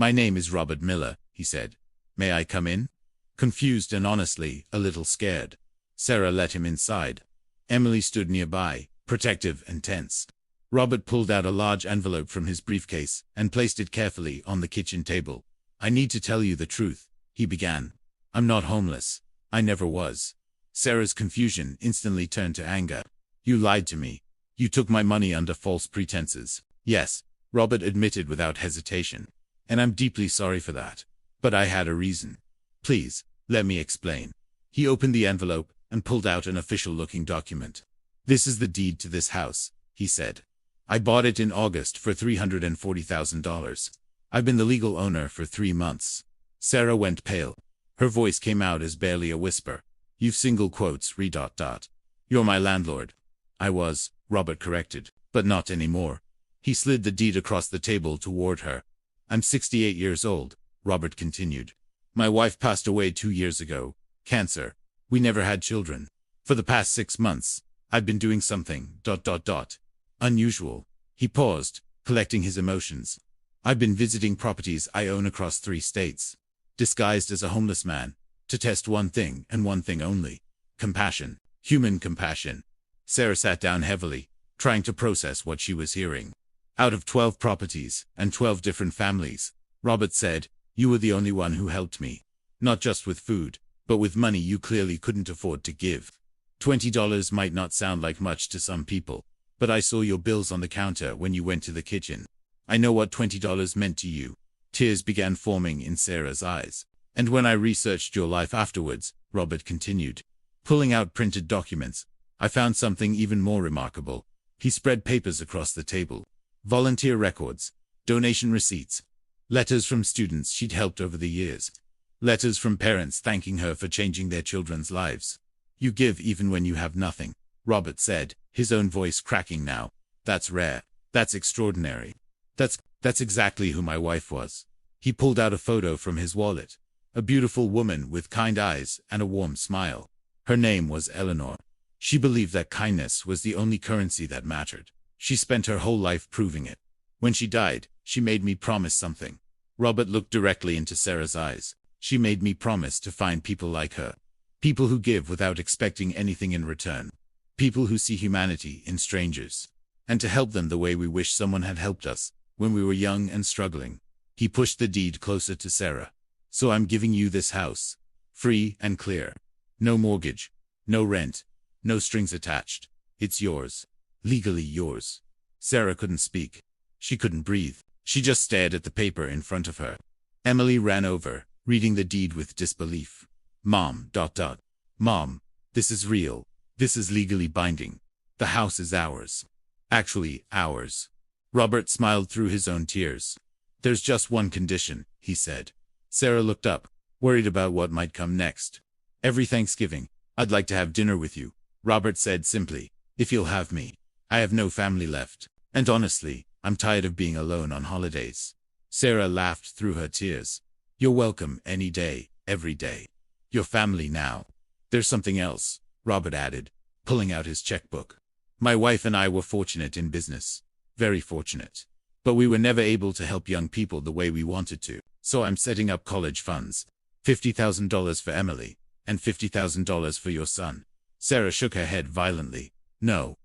"My name is Robert Miller," he said. "May I come in?" Confused and honestly, a little scared, Sarah let him inside. Emily stood nearby, protective and tense. Robert pulled out a large envelope from his briefcase and placed it carefully on the kitchen table. "I need to tell you the truth," he began. "I'm not homeless. I never was." Sarah's confusion instantly turned to anger. "You lied to me. You took my money under false pretenses." "Yes," Robert admitted without hesitation. "And I'm deeply sorry for that. But I had a reason. Please, let me explain." He opened the envelope and pulled out an official-looking document. "This is the deed to this house," he said. "I bought it in August for $340,000. I've been the legal owner for 3 months." Sarah went pale. Her voice came out as barely a whisper. "You've single quotes, . You're my landlord." "I was," Robert corrected, "but not anymore." He slid the deed across the table toward her. "I'm 68 years old," Robert continued. "My wife passed away 2 years ago. Cancer. We never had children. For the past 6 months, I've been doing something, . Unusual." He paused, collecting his emotions. "I've been visiting properties I own across 3 states, disguised as a homeless man, to test one thing and one thing only: compassion. Human compassion." Sarah sat down heavily, trying to process what she was hearing. "Out of 12 properties and 12 different families," Robert said, "you were the only one who helped me. Not just with food, but with money you clearly couldn't afford to give. $20 might not sound like much to some people, but I saw your bills on the counter when you went to the kitchen. I know what $20 meant to you." Tears began forming in Sarah's eyes. "And when I researched your life afterwards," Robert continued, pulling out printed documents, "I found something even more remarkable." He spread papers across the table. Volunteer records, donation receipts, letters from students she'd helped over the years, letters from parents thanking her for changing their children's lives. "You give even when you have nothing," Robert said, his own voice cracking now. "That's rare. That's extraordinary. That's exactly who my wife was." He pulled out a photo from his wallet. A beautiful woman with kind eyes and a warm smile. Her name was Eleanor. She believed that kindness was the only currency that mattered. She spent her whole life proving it. When she died, she made me promise something. Robert looked directly into Sarah's eyes. "She made me promise to find people like her. People who give without expecting anything in return. People who see humanity in strangers. And to help them the way we wish someone had helped us when we were young and struggling." He pushed the deed closer to Sarah. "So I'm giving you this house. Free and clear. No mortgage. No rent. No strings attached. It's yours. Legally yours." Sarah couldn't speak. She couldn't breathe. She just stared at the paper in front of her. Emily ran over, reading the deed with disbelief. "Mom, . Mom, this is real. This is legally binding. The house is ours. Actually, ours." Robert smiled through his own tears. "There's just one condition," he said. Sarah looked up, worried about what might come next. "Every Thanksgiving, I'd like to have dinner with you," Robert said simply. "If you'll have me. I have no family left. And honestly, I'm tired of being alone on holidays." Sarah laughed through her tears. "You're welcome any day, every day. Your family now." "There's something else," Robert added, pulling out his checkbook. "My wife and I were fortunate in business. Very fortunate. But we were never able to help young people the way we wanted to. So I'm setting up college funds. $50,000 for Emily, and $50,000 for your son." Sarah shook her head violently. No,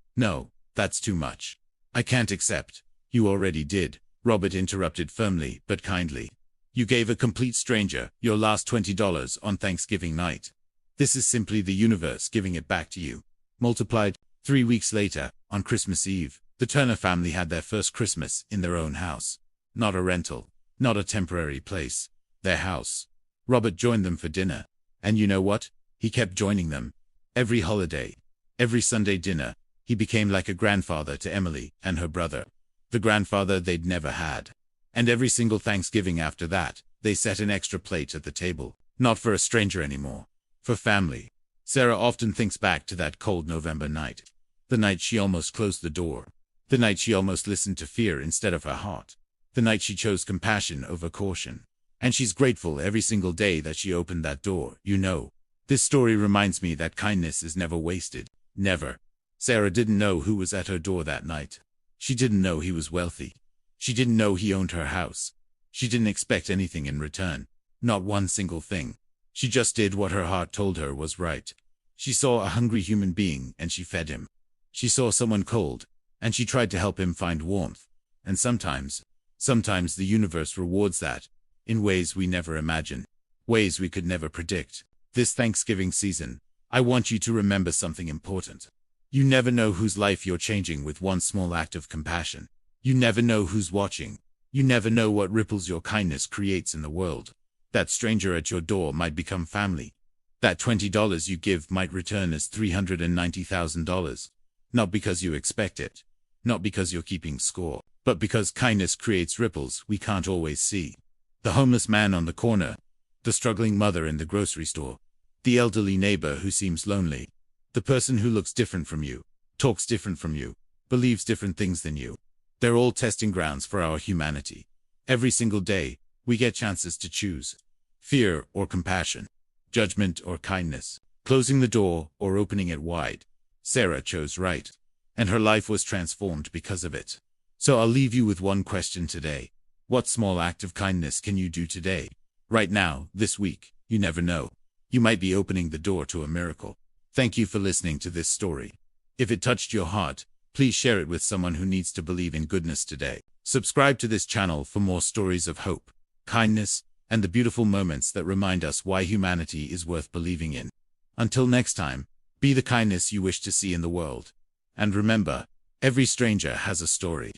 that's too much. I can't accept." "You already did," Robert interrupted firmly but kindly. "You gave a complete stranger your last $20 on Thanksgiving night. This is simply the universe giving it back to you. Multiplied." 3 weeks later, on Christmas Eve, the Turner family had their first Christmas in their own house. Not a rental, not a temporary place. Their house. Robert joined them for dinner. And you know what? He kept joining them. Every holiday, every Sunday dinner, he became like a grandfather to Emily and her brother. The grandfather they'd never had. And every single Thanksgiving after that, they set an extra plate at the table. Not for a stranger anymore. For family. Sarah often thinks back to that cold November night. The night she almost closed the door. The night she almost listened to fear instead of her heart. The night she chose compassion over caution. And she's grateful every single day that she opened that door, you know. This story reminds me that kindness is never wasted. Never. Sarah didn't know who was at her door that night. She didn't know he was wealthy. She didn't know he owned her house. She didn't expect anything in return. Not one single thing. She just did what her heart told her was right. She saw a hungry human being, and she fed him. She saw someone cold, and she tried to help him find warmth. And sometimes the universe rewards that, in ways we never imagine, ways we could never predict. This Thanksgiving season, I want you to remember something important. You never know whose life you're changing with one small act of compassion. You never know who's watching. You never know what ripples your kindness creates in the world. That stranger at your door might become family. That $20 you give might return as $390,000. Not because you expect it. Not because you're keeping score. But because kindness creates ripples we can't always see. The homeless man on the corner. The struggling mother in the grocery store. The elderly neighbor who seems lonely. The person who looks different from you. Talks different from you. Believes different things than you. They're all testing grounds for our humanity. Every single day, we get chances to choose. Fear or compassion. Judgment or kindness. Closing the door or opening it wide. Sarah chose right. And her life was transformed because of it. So I'll leave you with one question today. What small act of kindness can you do today? Right now, this week, you never know. You might be opening the door to a miracle. Thank you for listening to this story. If it touched your heart, please share it with someone who needs to believe in goodness today. Subscribe to this channel for more stories of hope, kindness, and the beautiful moments that remind us why humanity is worth believing in. Until next time, be the kindness you wish to see in the world. And remember, every stranger has a story.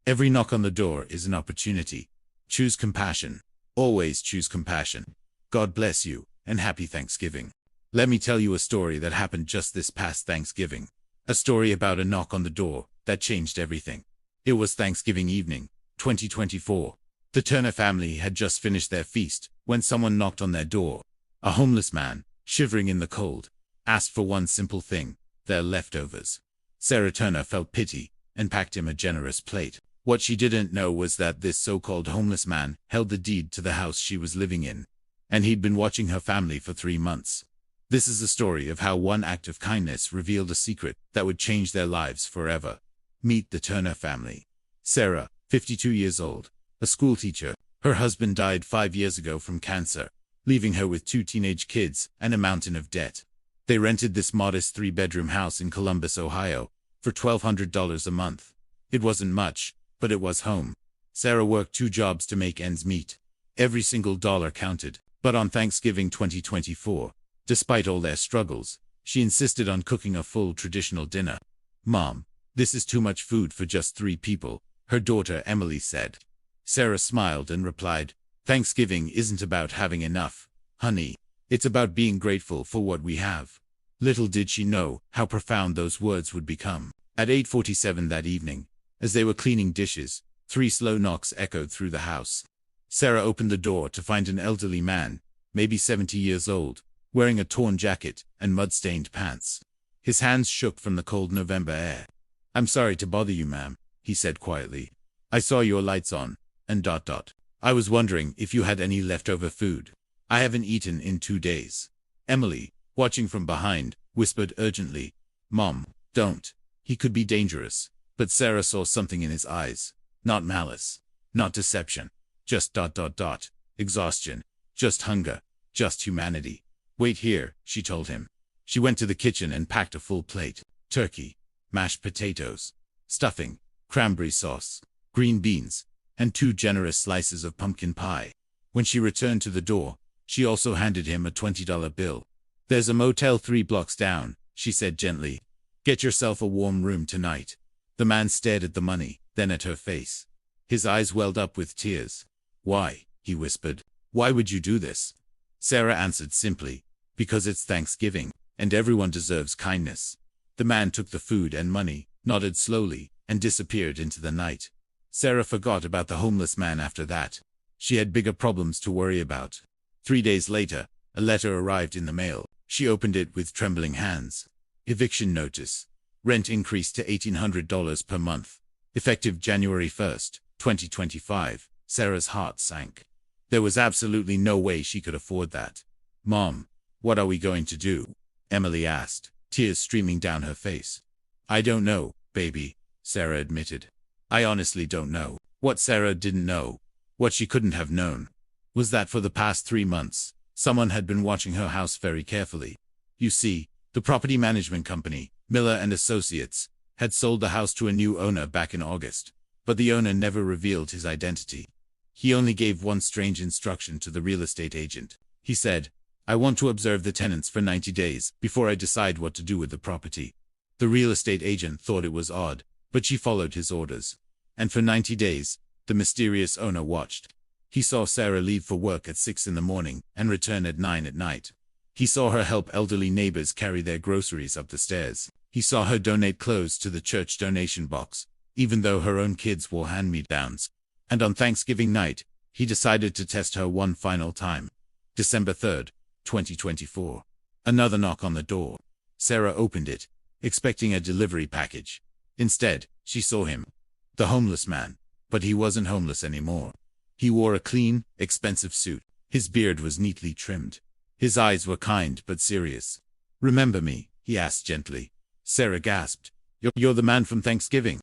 Every knock on the door is an opportunity. Choose compassion. Always choose compassion. God bless you, and happy Thanksgiving. Let me tell you a story that happened just this past Thanksgiving. A story about a knock on the door that changed everything. It was Thanksgiving evening, 2024. The Turner family had just finished their feast when someone knocked on their door. A homeless man, shivering in the cold, asked for one simple thing: their leftovers. Sarah Turner felt pity and packed him a generous plate. What she didn't know was that this so-called homeless man held the deed to the house she was living in, and he'd been watching her family for 3 months. This is a story of how one act of kindness revealed a secret that would change their lives forever. Meet the Turner family. Sarah, 52 years old, a schoolteacher. Her husband died 5 years ago from cancer, leaving her with 2 teenage kids and a mountain of debt. They rented this modest 3-bedroom house in Columbus, Ohio, for $1,200 a month. It wasn't much, but it was home. Sarah worked 2 jobs to make ends meet. Every single dollar counted. But on Thanksgiving 2024, despite all their struggles, she insisted on cooking a full traditional dinner. "Mom, this is too much food for just 3 people," her daughter Emily said. Sarah smiled and replied, "Thanksgiving isn't about having enough, honey. It's about being grateful for what we have." Little did she know how profound those words would become. At 8:47 that evening, as they were cleaning dishes, 3 slow knocks echoed through the house. Sarah opened the door to find an elderly man, maybe 70 years old, wearing a torn jacket and mud-stained pants. His hands shook from the cold November air. "I'm sorry to bother you, ma'am," he said quietly. "I saw your lights on, and ... I was wondering if you had any leftover food. I haven't eaten in 2 days." Emily, watching from behind, whispered urgently, "Mom, don't. He could be dangerous." But Sarah saw something in his eyes. Not malice. Not deception. Just ... exhaustion. Just hunger. Just humanity. "Wait here," she told him. She went to the kitchen and packed a full plate. Turkey, mashed potatoes, stuffing, cranberry sauce, green beans, and 2 generous slices of pumpkin pie. When she returned to the door, she also handed him a $20 bill. "There's a motel 3 blocks down," she said gently. "Get yourself a warm room tonight." The man stared at the money, then at her face. His eyes welled up with tears. "Why?" he whispered. "Why would you do this?" Sarah answered simply, "Because it's Thanksgiving, and everyone deserves kindness." The man took the food and money, nodded slowly, and disappeared into the night. Sarah forgot about the homeless man after that. She had bigger problems to worry about. 3 days later, a letter arrived in the mail. She opened it with trembling hands. Eviction notice. Rent increased to $1,800 per month. Effective January 1st, 2025. Sarah's heart sank. There was absolutely no way she could afford that. "Mom, what are we going to do?" Emily asked, tears streaming down her face. "I don't know, baby," Sarah admitted. "I honestly don't know." What Sarah didn't know What she couldn't have known was that for the past 3 months, someone had been watching her house very carefully. You see, the property management company, Miller and Associates, had sold the house to a new owner back in August, but the owner never revealed his identity. He only gave one strange instruction to the real estate agent. He said, "I want to observe the tenants for 90 days before I decide what to do with the property." The real estate agent thought it was odd, but she followed his orders. And for 90 days, the mysterious owner watched. He saw Sarah leave for work at 6 in the morning and return at 9 at night. He saw her help elderly neighbors carry their groceries up the stairs. He saw her donate clothes to the church donation box, even though her own kids wore hand-me-downs. And on Thanksgiving night, he decided to test her one final time. December 3rd, 2024. Another knock on the door. Sarah opened it, expecting a delivery package. Instead, she saw him. The homeless man. But he wasn't homeless anymore. He wore a clean, expensive suit. His beard was neatly trimmed. His eyes were kind but serious. "Remember me?" he asked gently. Sarah gasped. You're the man from Thanksgiving."